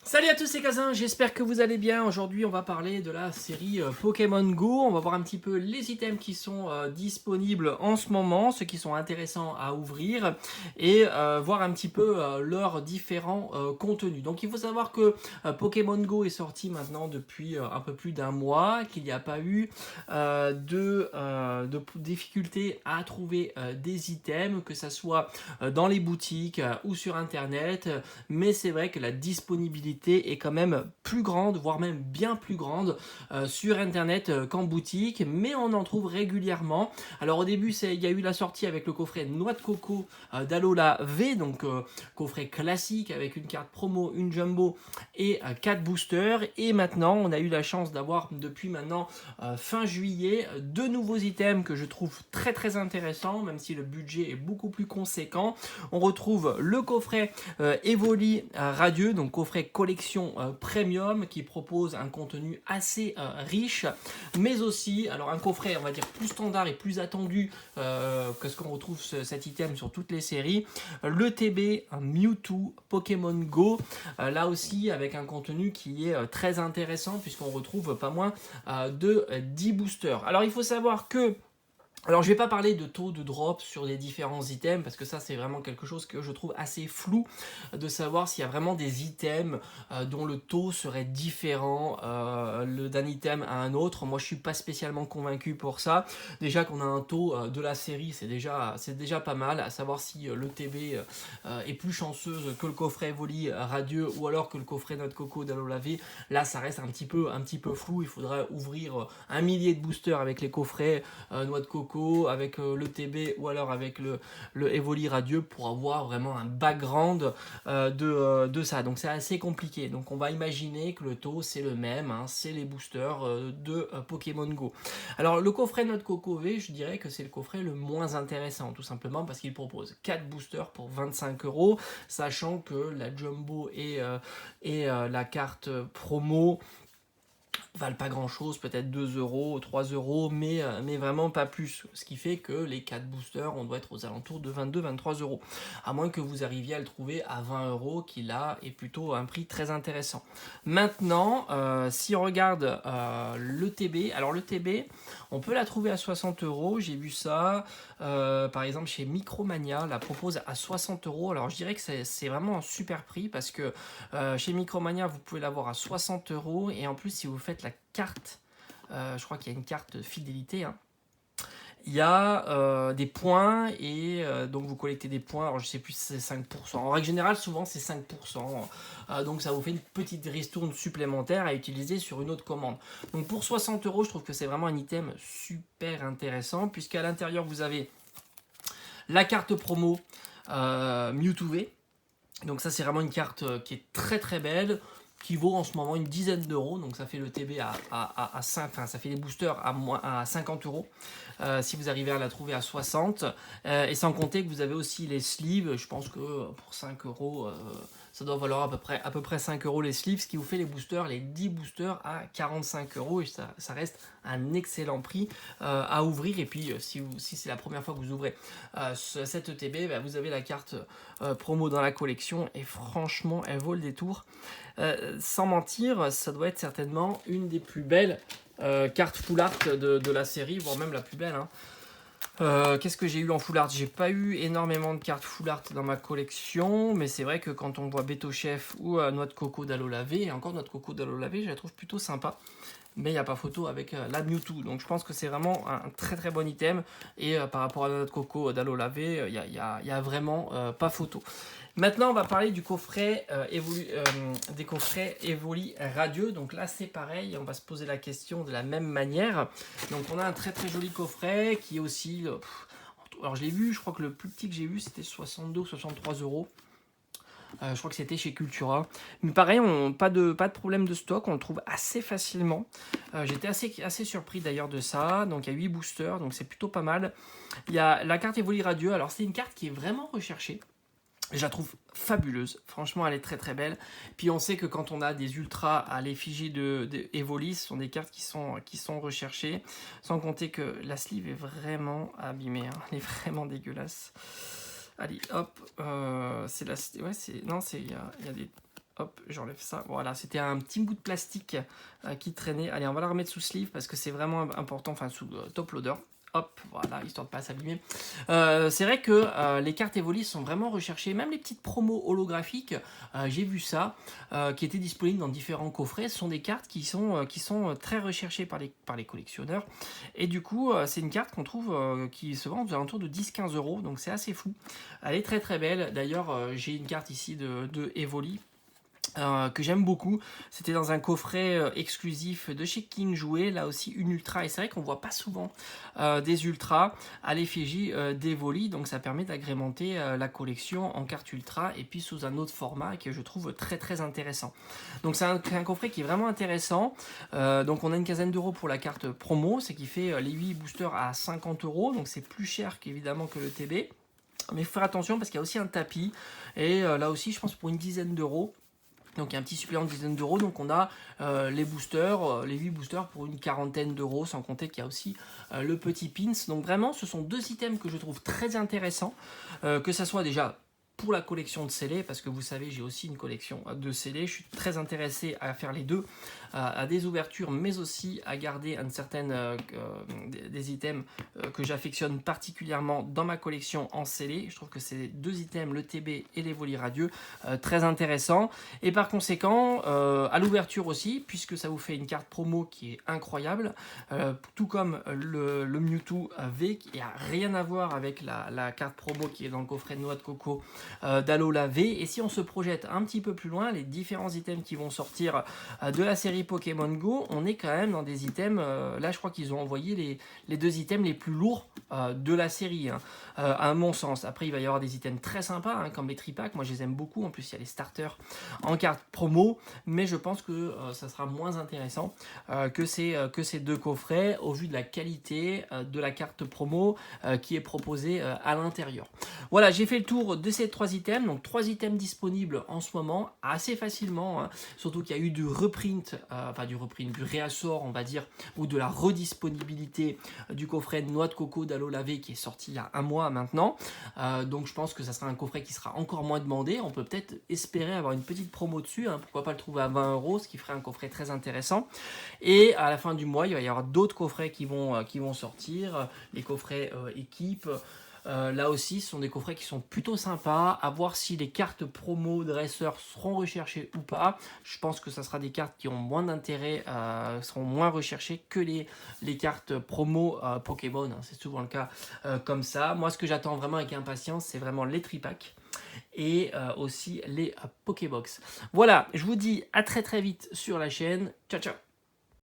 Salut à tous les cousins, j'espère que vous allez bien. Aujourd'hui on va parler de la série Pokémon Go. On va voir un petit peu les items qui sont disponibles en ce moment, ceux qui sont intéressants à ouvrir et voir un petit peu leurs différents contenus. Donc il faut savoir que Pokémon Go est sorti maintenant depuis un peu plus d'un mois, qu'il n'y a pas eu de difficulté à trouver des items, que ce soit dans les boutiques ou sur internet, mais c'est vrai que la disponibilité est quand même plus grande, voire même bien plus grande sur internet qu'en boutique, mais on en trouve régulièrement. Alors au début, il y a eu la sortie avec le coffret Noix de Coco d'Alola V, donc coffret classique avec une carte promo, une jumbo et 4 boosters. Et maintenant, on a eu la chance d'avoir depuis maintenant fin juillet deux nouveaux items que je trouve très très intéressants, même si le budget est beaucoup plus conséquent. On retrouve le coffret Evoli Radieux, donc coffret collection premium qui propose un contenu assez riche, mais aussi alors un coffret on va dire plus standard et plus attendu que ce qu'on retrouve cet item sur toutes les séries, le TB Mewtwo Pokémon Go, là aussi avec un contenu qui est très intéressant puisqu'on retrouve pas moins de 10 boosters. Alors il faut savoir que alors je vais pas parler de taux de drop sur les différents items parce que ça c'est vraiment quelque chose que je trouve assez flou de savoir s'il y a vraiment des items dont le taux serait différent d'un item à un autre. Moi je suis pas spécialement convaincu pour ça. Déjà qu'on a un taux de la série, c'est déjà pas mal. À savoir si le TB est plus chanceuse que le coffret Evoli Radieux ou alors que le coffret Noix de Coco d'Alola V. Là ça reste un petit peu flou. Il faudrait ouvrir un millier de boosters avec les coffrets Noix de Coco, avec le TB ou alors avec le Evoli Radieux pour avoir vraiment un background de ça. Donc c'est assez compliqué. Donc on va imaginer que le taux c'est le même, hein, c'est les boosters de Pokémon Go. Alors le coffret Noix de Coco V, je dirais que c'est le coffret le moins intéressant, tout simplement parce qu'il propose 4 boosters pour 25€, sachant que la Jumbo et la carte promo valent pas grand chose, peut-être 2€, 3€, mais vraiment pas plus. Ce qui fait que les 4 boosters, on doit être aux alentours de 22-23€. À moins que vous arriviez à le trouver à 20€, qui là est plutôt un prix très intéressant. Maintenant, si on regarde le TB, alors le TB, on peut la trouver à 60€, j'ai vu ça. Par exemple, chez Micromania, la propose à 60€. Alors je dirais que c'est vraiment un super prix parce que chez Micromania, vous pouvez l'avoir à 60€ et en plus, si vous faites la carte, je crois qu'il y a une carte fidélité, hein, il y a des points et donc vous collectez des points. Alors je sais plus si c'est 5%. En règle générale, souvent c'est 5%. Donc ça vous fait une petite ristourne supplémentaire à utiliser sur une autre commande. Donc pour 60€, je trouve que c'est vraiment un item super intéressant puisqu'à l'intérieur vous avez la carte promo Mewtwo V. Donc ça c'est vraiment une carte qui est très très belle, qui vaut en ce moment une dizaine d'euros, donc ça fait le TB à 5, enfin ça fait les boosters à 50€, si vous arrivez à la trouver à 60, et sans compter que vous avez aussi les sleeves, je pense que pour 5€, ça doit valoir à peu près 5€ les sleeves, ce qui vous fait les 10 boosters à 45€, et ça reste un excellent prix à ouvrir. Et puis si c'est la première fois que vous ouvrez cette ETB, bah, vous avez la carte promo dans la collection, et franchement elle vaut le détour. Sans mentir, ça doit être certainement une des plus belles cartes full art de la série, voire même la plus belle, hein. Qu'est-ce que j'ai eu en full art? J'ai pas eu énormément de cartes full art dans ma collection, mais c'est vrai que quand on voit Beto Chef ou Noix de Coco d'Alola V, et encore Noix de Coco d'Alola V, je la trouve plutôt sympa. Mais il n'y a pas photo avec la Mewtwo. Donc je pense que c'est vraiment un très très bon item. Et par rapport à notre coco d'Alola V, il y a vraiment pas photo. Maintenant, on va parler du coffret des coffrets Evoli Radieux. Donc là, c'est pareil, on va se poser la question de la même manière. Donc on a un très très joli coffret qui est aussi... alors je l'ai vu, je crois que le plus petit que j'ai vu, c'était 62 ou 63€. Je crois que c'était chez Cultura. Mais pareil, pas de problème de stock, on le trouve assez facilement. J'étais assez surpris d'ailleurs de ça. Donc il y a 8 boosters, donc c'est plutôt pas mal. Il y a la carte Evoli Radieux. Alors c'est une carte qui est vraiment recherchée. Je la trouve fabuleuse, franchement elle est très très belle. Puis on sait que quand on a des ultras à l'effigie de Evoli, ce sont des cartes qui sont recherchées. Sans compter que la sleeve est vraiment abîmée, hein. Elle est vraiment dégueulasse. Allez, hop, c'est la... Ouais, c'est... Non, il y a des Hop, j'enlève ça. Voilà, c'était un petit bout de plastique qui traînait. Allez, on va la remettre sous sleeve parce que c'est vraiment important, enfin sous top loader. Hop, voilà, histoire de pas s'abîmer. C'est vrai que les cartes Evoli sont vraiment recherchées, même les petites promos holographiques, j'ai vu ça, qui étaient disponibles dans différents coffrets. Ce sont des cartes qui sont très recherchées par les collectionneurs. Et du coup, c'est une carte qu'on trouve qui se vend aux alentours de 10-15 euros, donc c'est assez fou. Elle est très très belle. D'ailleurs, j'ai une carte ici de Evoli que j'aime beaucoup. C'était dans un coffret exclusif de chez King Jouet, là aussi une ultra, et c'est vrai qu'on voit pas souvent des ultras à l'effigie d'Evoli, donc ça permet d'agrémenter la collection en carte ultra et puis sous un autre format que je trouve très très intéressant. Donc c'est un coffret qui est vraiment intéressant. Donc on a une quinzaine d'euros pour la carte promo, c'est qui fait les 8 boosters à 50 euros, donc c'est plus cher qu'évidemment que le TB. Mais il faut faire attention parce qu'il y a aussi un tapis, et là aussi je pense pour une dizaine d'euros. Donc il y a un petit supplément de dizaine d'euros, donc on a les boosters, les 8 boosters pour une quarantaine d'euros, sans compter qu'il y a aussi le petit pins. Donc vraiment, ce sont deux items que je trouve très intéressants, que ça soit déjà pour la collection de scellés, parce que vous savez, j'ai aussi une collection de scellés, je suis très intéressé à faire les deux, à des ouvertures, mais aussi à garder une certaine, des items que j'affectionne particulièrement dans ma collection en scellé. Je trouve que ces deux items, le TB et l'Evoli radieux, très intéressants. Et par conséquent, à l'ouverture aussi, puisque ça vous fait une carte promo qui est incroyable, tout comme le Mewtwo V, qui n'a rien à voir avec la carte promo qui est dans le coffret de noix de coco d'Alola V. Et si on se projette un petit peu plus loin, les différents items qui vont sortir de la série Pokémon Go, on est quand même dans des items, là je crois qu'ils ont envoyé les deux items les plus lourds de la série, hein, à mon sens. Après il va y avoir des items très sympas, hein, comme les tripacks, moi je les aime beaucoup, en plus il y a les starters en carte promo, mais je pense que ça sera moins intéressant que ces deux coffrets au vu de la qualité de la carte promo qui est proposée à l'intérieur. Voilà, j'ai fait le tour de ces trois items, donc trois items disponibles en ce moment assez facilement, hein, surtout qu'il y a eu du reprint, du réassort on va dire, ou de la redisponibilité du coffret Noix de Coco d'Alola V qui est sorti il y a un mois maintenant, donc je pense que ça sera un coffret qui sera encore moins demandé. On peut peut-être espérer avoir une petite promo dessus, hein, pourquoi pas le trouver à 20 euros, ce qui ferait un coffret très intéressant. Et à la fin du mois, il va y avoir d'autres coffrets qui vont sortir, les coffrets équipe. Là aussi, ce sont des coffrets qui sont plutôt sympas. À voir si les cartes promo dresseurs seront recherchées ou pas. Je pense que ça sera des cartes qui ont moins d'intérêt, seront moins recherchées que les cartes promo Pokémon, hein. C'est souvent le cas comme ça. Moi, ce que j'attends vraiment avec impatience, c'est vraiment les tripacks et aussi les Pokébox. Voilà, je vous dis à très très vite sur la chaîne. Ciao ciao.